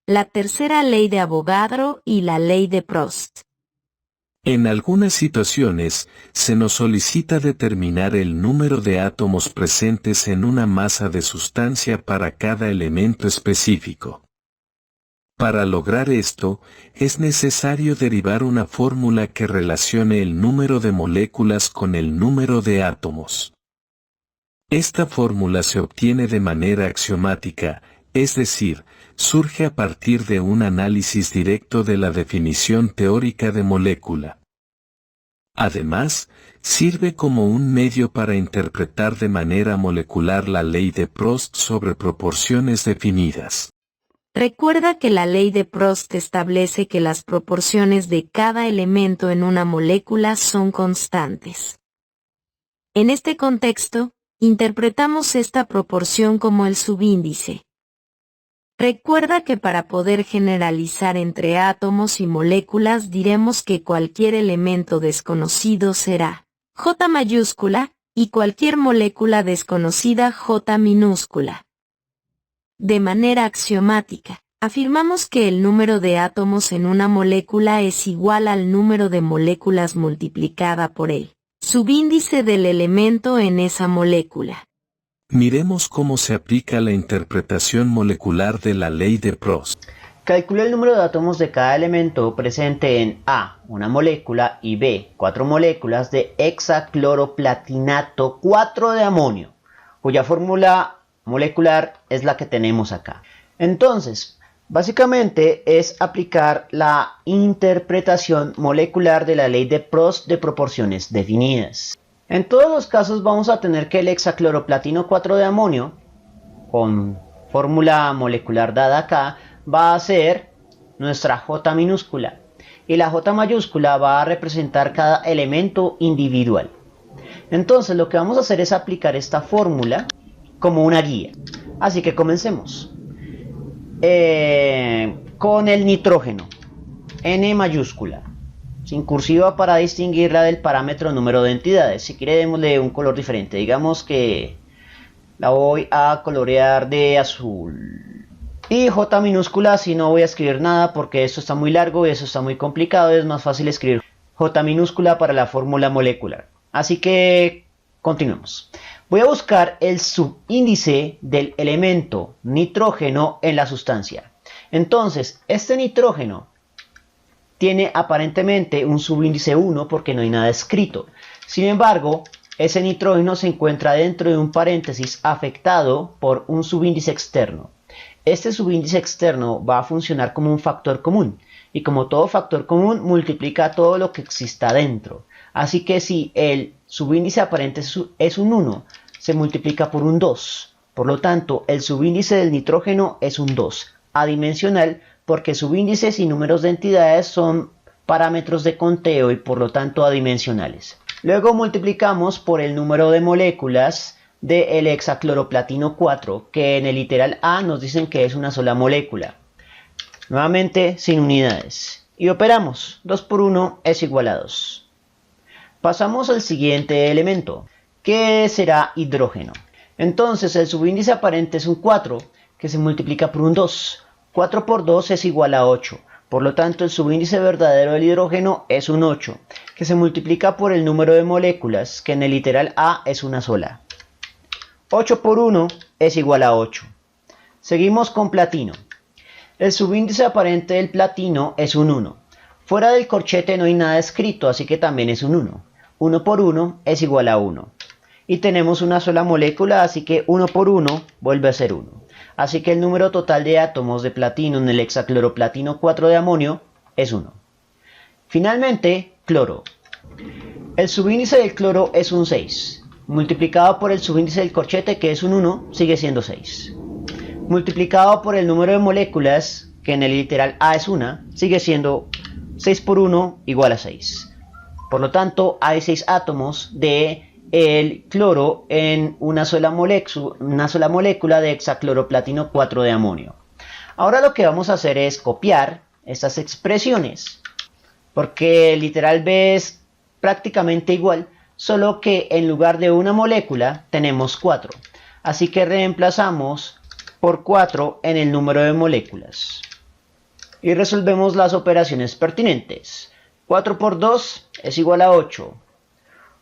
la tercera ley de Avogadro y la ley de Prost. En algunas situaciones, se nos solicita determinar el número de átomos presentes en una masa de sustancia para cada elemento específico. Para lograr esto, es necesario derivar una fórmula que relacione el número de moléculas con el número de átomos. Esta fórmula se obtiene de manera axiomática, es decir, surge a partir de un análisis directo de la definición teórica de molécula. Además, sirve como un medio para interpretar de manera molecular la ley de Prost sobre proporciones definidas. Recuerda que la ley de Prost establece que las proporciones de cada elemento en una molécula son constantes. En este contexto, interpretamos esta proporción como el subíndice. Recuerda que para poder generalizar entre átomos y moléculas diremos que cualquier elemento desconocido será J mayúscula y cualquier molécula desconocida J minúscula. De manera axiomática, afirmamos que el número de átomos en una molécula es igual al número de moléculas multiplicada por el subíndice del elemento en esa molécula. Miremos cómo se aplica la interpretación molecular de la ley de Prost. Calcula el número de átomos de cada elemento presente en A, una molécula, y B, 4 moléculas de hexacloroplatinato 4 de amonio, cuya fórmula molecular es la que tenemos acá. Entonces, básicamente es aplicar la interpretación molecular de la ley de Prost de proporciones definidas. En todos los casos vamos a tener que el hexacloroplatino 4 de amonio, con fórmula molecular dada acá, va a ser nuestra J minúscula. Y la J mayúscula va a representar cada elemento individual. Entonces lo que vamos a hacer es aplicar esta fórmula como una guía. Así que comencemos. Con el nitrógeno, N mayúscula, sin cursiva para distinguirla del parámetro número de entidades. Si quiere démosle un color diferente, digamos que la voy a colorear de azul. Y J minúscula, si no voy a escribir nada porque esto está muy largo y eso está muy complicado, es más fácil escribir J minúscula para la fórmula molecular. Así que continuemos. Voy a buscar el subíndice del elemento nitrógeno en la sustancia. Entonces, este nitrógeno tiene aparentemente un subíndice 1 porque no hay nada escrito. Sin embargo, ese nitrógeno se encuentra dentro de un paréntesis afectado por un subíndice externo. Este subíndice externo va a funcionar como un factor común. Y como todo factor común, multiplica todo lo que exista dentro. Así que si el subíndice aparente es un 1, se multiplica por un 2. Por lo tanto, el subíndice del nitrógeno es un 2, adimensional, porque subíndices y números de entidades son parámetros de conteo y por lo tanto adimensionales. Luego multiplicamos por el número de moléculas del hexacloroplatino 4, que en el literal A nos dicen que es una sola molécula. Nuevamente sin unidades. Y operamos. 2 por 1 es igual a 2. Pasamos al siguiente elemento, que será hidrógeno. Entonces el subíndice aparente es un 4, que se multiplica por un 2. 4 por 2 es igual a 8. Por lo tanto, el subíndice verdadero del hidrógeno es un 8, que se multiplica por el número de moléculas, que en el literal A es una sola. 8 por 1 es igual a 8. Seguimos con platino. El subíndice aparente del platino es un 1. Fuera del corchete no hay nada escrito, así que también es un 1. 1 por 1 es igual a 1. Y tenemos una sola molécula, así que 1 por 1 vuelve a ser 1. Así que el número total de átomos de platino en el hexacloroplatino 4 de amonio es 1. Finalmente, cloro. El subíndice del cloro es un 6. Multiplicado por el subíndice del corchete, que es un 1, sigue siendo 6. Multiplicado por el número de moléculas, que en el literal A es 1, sigue siendo 6 por 1 igual a 6. Por lo tanto, hay 6 átomos de el cloro en una sola molécula de hexacloroplatino 4 de amonio. Ahora lo que vamos a hacer es copiar estas expresiones, porque el literal B es prácticamente igual, solo que en lugar de una molécula tenemos 4. Así que reemplazamos por 4 en el número de moléculas. y resolvemos las operaciones pertinentes. 4 por 2 es igual a 8.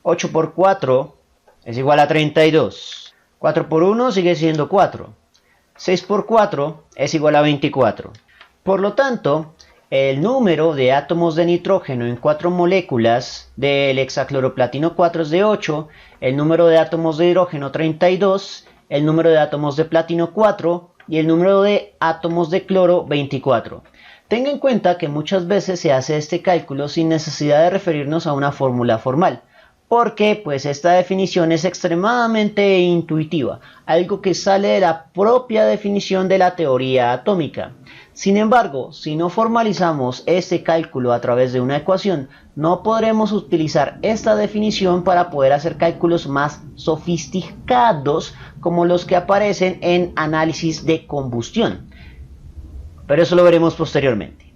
8 por 4 es igual a 32. 4 por 1 sigue siendo 4. 6 por 4 es igual a 24. Por lo tanto, el número de átomos de nitrógeno en 4 moléculas del hexacloroplatino 4 es de 8, el número de átomos de hidrógeno 32, el número de átomos de platino 4 y el número de átomos de cloro 24. Tenga en cuenta que muchas veces se hace este cálculo sin necesidad de referirnos a una fórmula formal, porque pues esta definición es extremadamente intuitiva, algo que sale de la propia definición de la teoría atómica. Sin embargo, si no formalizamos este cálculo a través de una ecuación, no podremos utilizar esta definición para poder hacer cálculos más sofisticados como los que aparecen en análisis de combustión. Pero eso lo veremos posteriormente.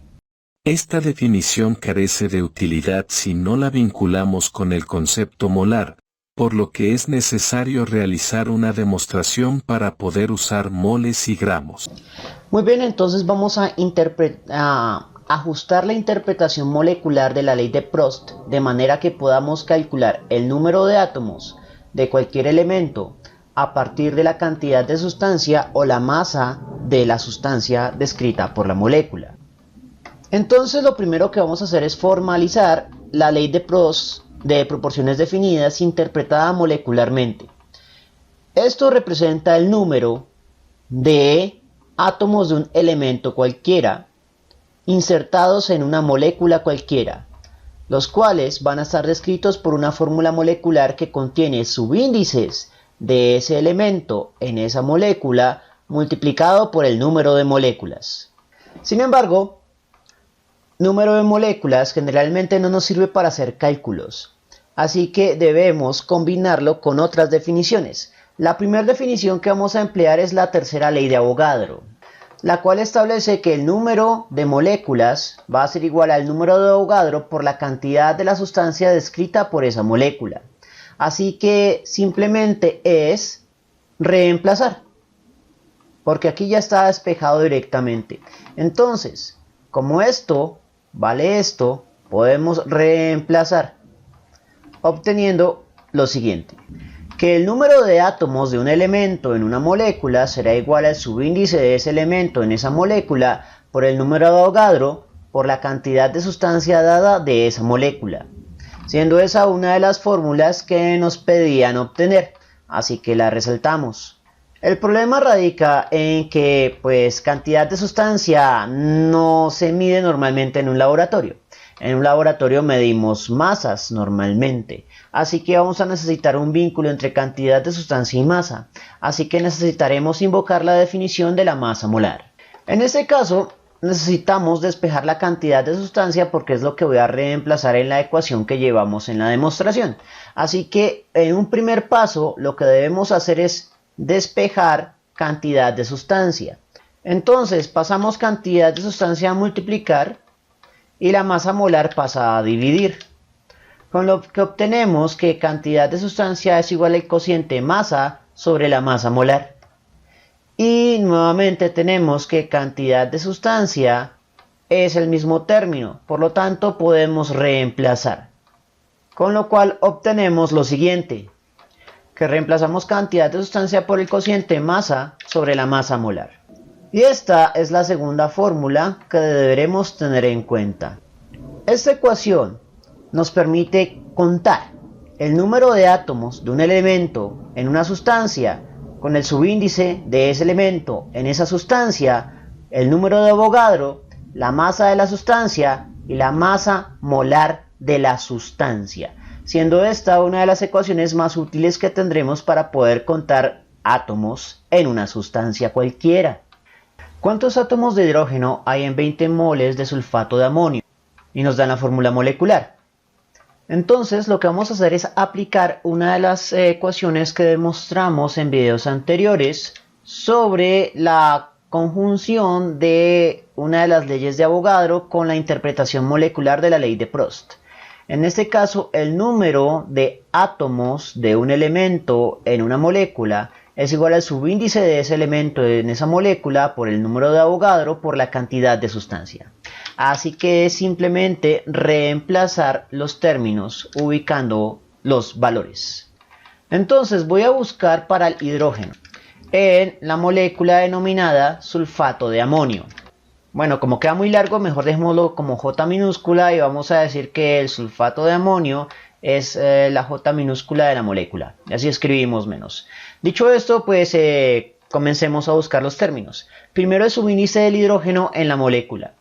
Esta definición carece de utilidad si no la vinculamos con el concepto molar, por lo que es necesario realizar una demostración para poder usar moles y gramos. Muy bien, entonces vamos a ajustar la interpretación molecular de la ley de Prost de manera que podamos calcular el número de átomos de cualquier elemento a partir de la cantidad de sustancia o la masa de la sustancia descrita por la molécula. Entonces lo primero que vamos a hacer es formalizar la ley de Prost de proporciones definidas interpretada molecularmente. Esto representa el número de átomos de un elemento cualquiera insertados en una molécula cualquiera, los cuales van a estar descritos por una fórmula molecular que contiene subíndices de ese elemento en esa molécula multiplicado por el número de moléculas. Sin embargo, número de moléculas generalmente no nos sirve para hacer cálculos, así que debemos combinarlo con otras definiciones. La primera definición que vamos a emplear es la tercera ley de Avogadro, la cual establece que el número de moléculas va a ser igual al número de Avogadro por la cantidad de la sustancia descrita por esa molécula. Así que simplemente es reemplazar, porque aquí ya está despejado directamente. Entonces, como esto vale esto, podemos reemplazar, obteniendo lo siguiente: que el número de átomos de un elemento en una molécula será igual al subíndice de ese elemento en esa molécula por el número de Avogadro por la cantidad de sustancia dada de esa molécula, siendo esa una de las fórmulas que nos pedían obtener, así que la resaltamos. El problema radica en que cantidad de sustancia no se mide normalmente en un laboratorio. En un laboratorio medimos masas normalmente, así que vamos a necesitar un vínculo entre cantidad de sustancia y masa, así que necesitaremos invocar la definición de la masa molar. En este caso, necesitamos despejar la cantidad de sustancia porque es lo que voy a reemplazar en la ecuación que llevamos en la demostración. Así que en un primer paso lo que debemos hacer es despejar cantidad de sustancia. Entonces pasamos cantidad de sustancia a multiplicar y la masa molar pasa a dividir, con lo que obtenemos que cantidad de sustancia es igual al cociente masa sobre la masa molar. Y nuevamente tenemos que cantidad de sustancia es el mismo término, por lo tanto podemos reemplazar, con lo cual obtenemos lo siguiente: que reemplazamos cantidad de sustancia por el cociente masa sobre la masa molar. Y esta es la segunda fórmula que deberemos tener en cuenta. Esta ecuación nos permite contar el número de átomos de un elemento en una sustancia con el subíndice de ese elemento en esa sustancia, el número de Avogadro, la masa de la sustancia y la masa molar de la sustancia, siendo esta una de las ecuaciones más útiles que tendremos para poder contar átomos en una sustancia cualquiera. ¿Cuántos átomos de hidrógeno hay en 20 moles de sulfato de amonio? Y nos dan la fórmula molecular. Entonces lo que vamos a hacer es aplicar una de las ecuaciones que demostramos en videos anteriores sobre la conjunción de una de las leyes de Avogadro con la interpretación molecular de la ley de Prost. En este caso, el número de átomos de un elemento en una molécula es igual al subíndice de ese elemento en esa molécula por el número de Avogadro por la cantidad de sustancia. Así que es simplemente reemplazar los términos ubicando los valores. Entonces voy a buscar para el hidrógeno en la molécula denominada sulfato de amonio. Bueno, como queda muy largo, mejor dejémoslo como J minúscula y vamos a decir que el sulfato de amonio es la J minúscula de la molécula. Y así escribimos menos. Dicho esto, pues comencemos a buscar los términos. Primero el subíndice del hidrógeno en la molécula.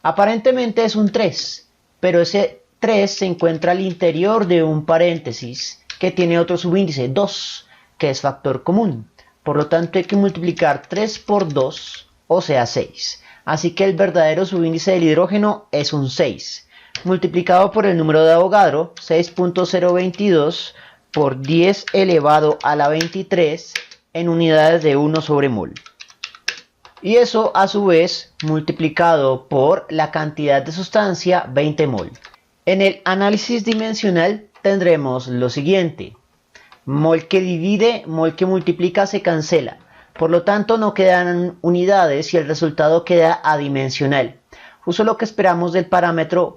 Aparentemente es un 3, pero ese 3 se encuentra al interior de un paréntesis que tiene otro subíndice, 2, que es factor común. Por lo tanto hay que multiplicar 3 por 2, o sea 6. Así que el verdadero subíndice del hidrógeno es un 6. Multiplicado por el número de Avogadro, 6.022 por 10 elevado a la 23 en unidades de 1 sobre mol. Y eso a su vez multiplicado por la cantidad de sustancia, 20 mol. En el análisis dimensional tendremos lo siguiente. Mol que divide, mol que multiplica se cancela. Por lo tanto no quedan unidades y el resultado queda adimensional. Justo lo que esperamos del parámetro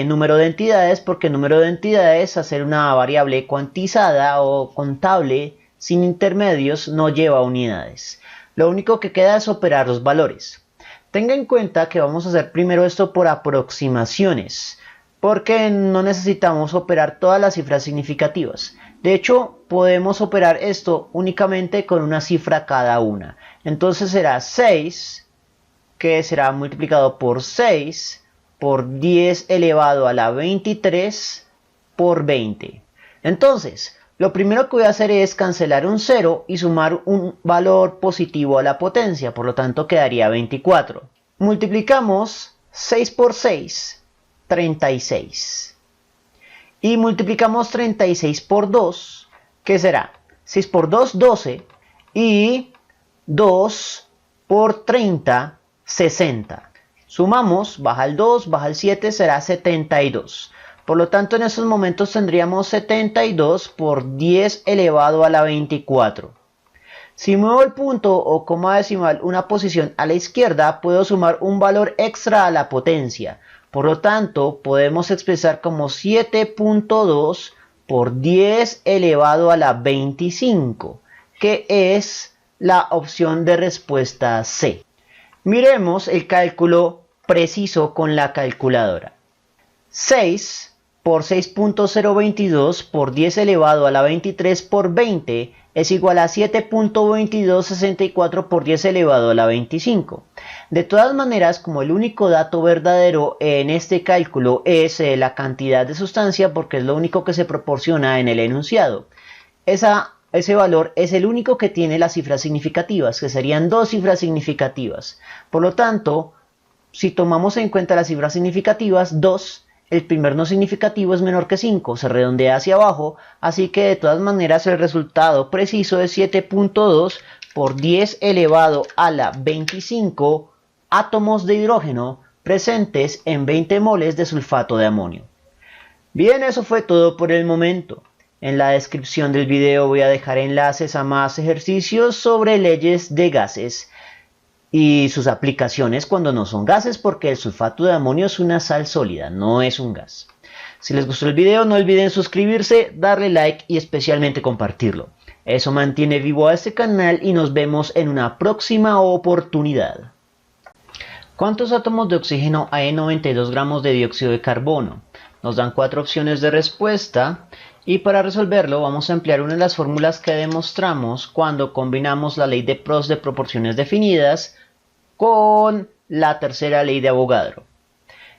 número de entidades, porque el número de entidades, al ser una variable cuantizada o contable sin intermedios, no lleva unidades. Lo único que queda es operar los valores. Tenga en cuenta que vamos a hacer primero esto por aproximaciones, porque no necesitamos operar todas las cifras significativas. De hecho, podemos operar esto únicamente con una cifra cada una. Entonces será 6, que será multiplicado por 6, por 10 elevado a la 23, por 20. Entonces, lo primero que voy a hacer es cancelar un 0 y sumar un valor positivo a la potencia. Por lo tanto, quedaría 24. Multiplicamos 6 por 6, 36. Y multiplicamos 36 por 2, ¿qué será? 6 por 2, 12. Y 2 por 30, 60. Sumamos, baja el 2, baja el 7, será 72. Por lo tanto, en esos momentos tendríamos 72 por 10 elevado a la 24. Si muevo el punto o coma decimal una posición a la izquierda, puedo sumar un valor extra a la potencia. Por lo tanto, podemos expresar como 7.2 por 10 elevado a la 25, que es la opción de respuesta C. Miremos el cálculo preciso con la calculadora. 6 por 6.022 por 10 elevado a la 23 por 20 es igual a 7.2264 por 10 elevado a la 25. De todas maneras, como el único dato verdadero en este cálculo es la cantidad de sustancia, porque es lo único que se proporciona en el enunciado, ese valor es el único que tiene las cifras significativas, que serían dos cifras significativas. Por lo tanto, si tomamos en cuenta las cifras significativas, 2, el primer no significativo es menor que 5, se redondea hacia abajo, así que de todas maneras el resultado preciso es 7.2 por 10 elevado a la 25 átomos de hidrógeno presentes en 20 moles de sulfato de amonio. Bien, eso fue todo por el momento. En la descripción del video voy a dejar enlaces a más ejercicios sobre leyes de gases y sus aplicaciones cuando no son gases, porque el sulfato de amonio es una sal sólida, no es un gas. Si les gustó el video, no olviden suscribirse, darle like y especialmente compartirlo. Eso mantiene vivo a este canal y nos vemos en una próxima oportunidad. ¿Cuántos átomos de oxígeno hay en 92 gramos de dióxido de carbono? Nos dan 4 opciones de respuesta. Y para resolverlo vamos a emplear una de las fórmulas que demostramos cuando combinamos la ley de Prost de proporciones definidas con la tercera ley de Avogadro.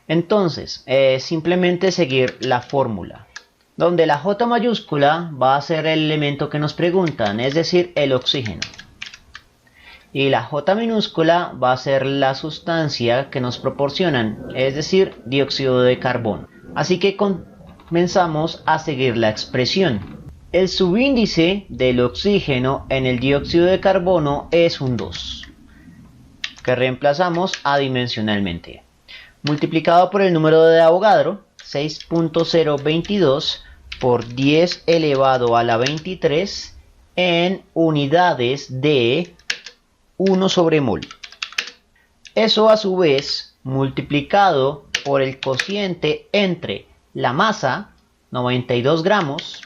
Entonces, simplemente seguir la fórmula, donde la J mayúscula va a ser el elemento que nos preguntan, es decir, el oxígeno. Y la J minúscula va a ser la sustancia que nos proporcionan, es decir, dióxido de carbono. Así que comenzamos a seguir la expresión. El subíndice del oxígeno en el dióxido de carbono es un 2, que reemplazamos adimensionalmente. Multiplicado por el número de Avogadro, 6.022 por 10 elevado a la 23 en unidades de 1 sobre mol. Eso a su vez multiplicado por el cociente entre la masa, 92 gramos,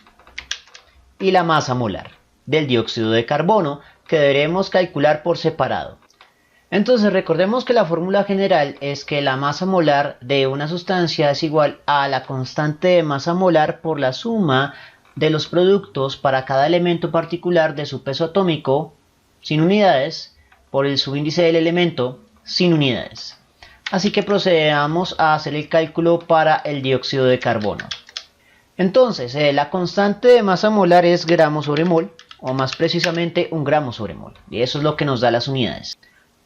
y la masa molar del dióxido de carbono, que deberemos calcular por separado. Entonces recordemos que la fórmula general es que la masa molar de una sustancia es igual a la constante de masa molar por la suma de los productos para cada elemento particular de su peso atómico sin unidades por el subíndice del elemento sin unidades. Así que procedamos a hacer el cálculo para el dióxido de carbono. Entonces, la constante de masa molar es gramos sobre mol, o más precisamente 1 gramo sobre mol. Y eso es lo que nos da las unidades,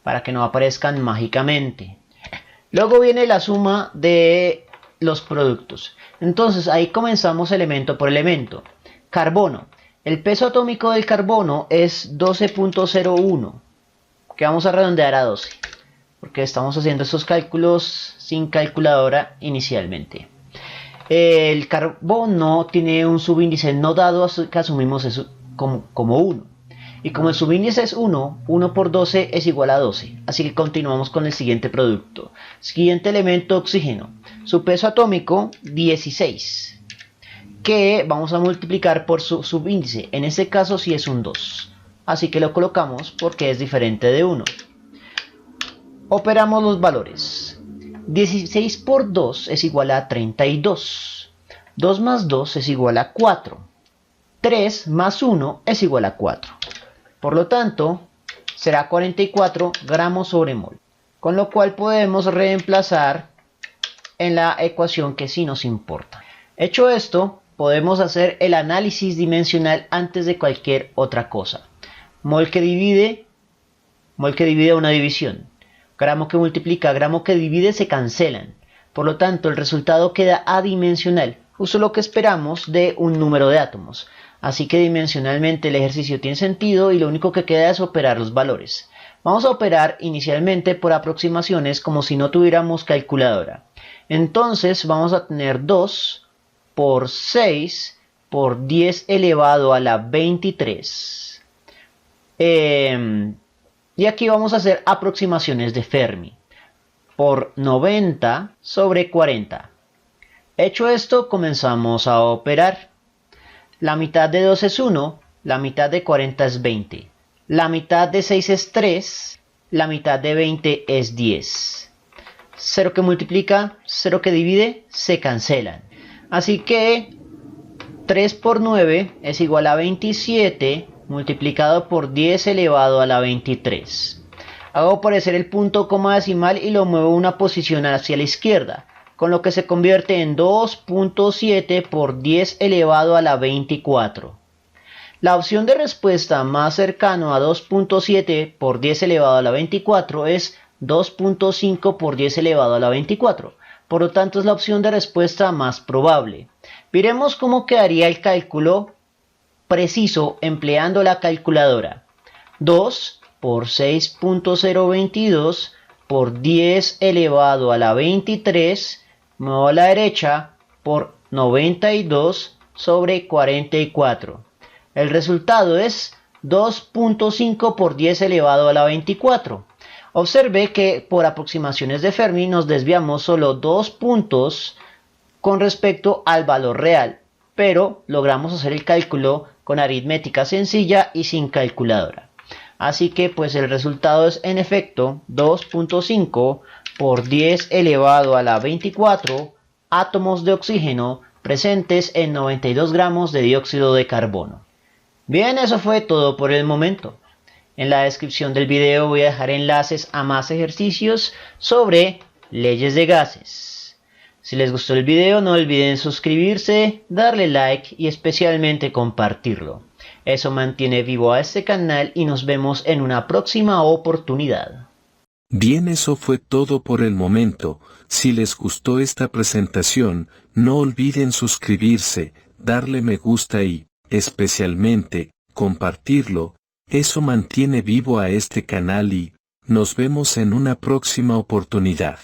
para que no aparezcan mágicamente. Luego viene la suma de los productos. Entonces, ahí comenzamos elemento por elemento. Carbono. El peso atómico del carbono es 12.01, que vamos a redondear a 12, porque estamos haciendo estos cálculos sin calculadora inicialmente. El carbono tiene un subíndice no dado, así que asumimos eso como 1. Y como el subíndice es 1, 1 por 12 es igual a 12. Así que continuamos con el siguiente producto. Siguiente elemento, oxígeno. Su peso atómico, 16. Que vamos a multiplicar por su subíndice. En este caso sí es un 2. Así que lo colocamos porque es diferente de 1. Operamos los valores. 16 por 2 es igual a 32. 2 más 2 es igual a 4. 3 más 1 es igual a 4. Por lo tanto, será 44 gramos sobre mol. Con lo cual podemos reemplazar en la ecuación que sí nos importa. Hecho esto, podemos hacer el análisis dimensional antes de cualquier otra cosa. Mol que divide una división. Gramo que multiplica, gramo que divide se cancelan. Por lo tanto, el resultado queda adimensional, justo lo que esperamos de un número de átomos. Así que dimensionalmente el ejercicio tiene sentido y lo único que queda es operar los valores. Vamos a operar inicialmente por aproximaciones como si no tuviéramos calculadora. Entonces vamos a tener 2 por 6 por 10 elevado a la 23. Y aquí vamos a hacer aproximaciones de Fermi por 90 sobre 40. Hecho esto, comenzamos a operar. La mitad de 2 es 1, la mitad de 40 es 20. La mitad de 6 es 3, la mitad de 20 es 10. 0 que multiplica, 0 que divide, se cancelan. Así que 3 por 9 es igual a 27 multiplicado por 10 elevado a la 23. Hago aparecer el punto coma decimal y lo muevo una posición hacia la izquierda, con lo que se convierte en 2.7 por 10 elevado a la 24. La opción de respuesta más cercano a 2.7 por 10 elevado a la 24 es 2.5 por 10 elevado a la 24. Por lo tanto, es la opción de respuesta más probable. Veremos cómo quedaría el cálculo preciso empleando la calculadora. 2 por 6.022 por 10 elevado a la 23, muevo a la derecha por 92 sobre 44. El resultado es 2.5 por 10 elevado a la 24. Observe que por aproximaciones de Fermi nos desviamos solo 2 puntos con respecto al valor real, pero logramos hacer el cálculo con aritmética sencilla y sin calculadora. Así que pues el resultado es en efecto 2.5 por 10 elevado a la 24 átomos de oxígeno presentes en 92 gramos de dióxido de carbono. Bien, eso fue todo por el momento. En la descripción del video voy a dejar enlaces a más ejercicios sobre leyes de gases. Si les gustó el video, no olviden suscribirse, darle like y especialmente compartirlo. Eso mantiene vivo a este canal y nos vemos en una próxima oportunidad. Bien, eso fue todo por el momento. Si les gustó esta presentación, no olviden suscribirse, darle me gusta y, especialmente, compartirlo. Eso mantiene vivo a este canal y nos vemos en una próxima oportunidad.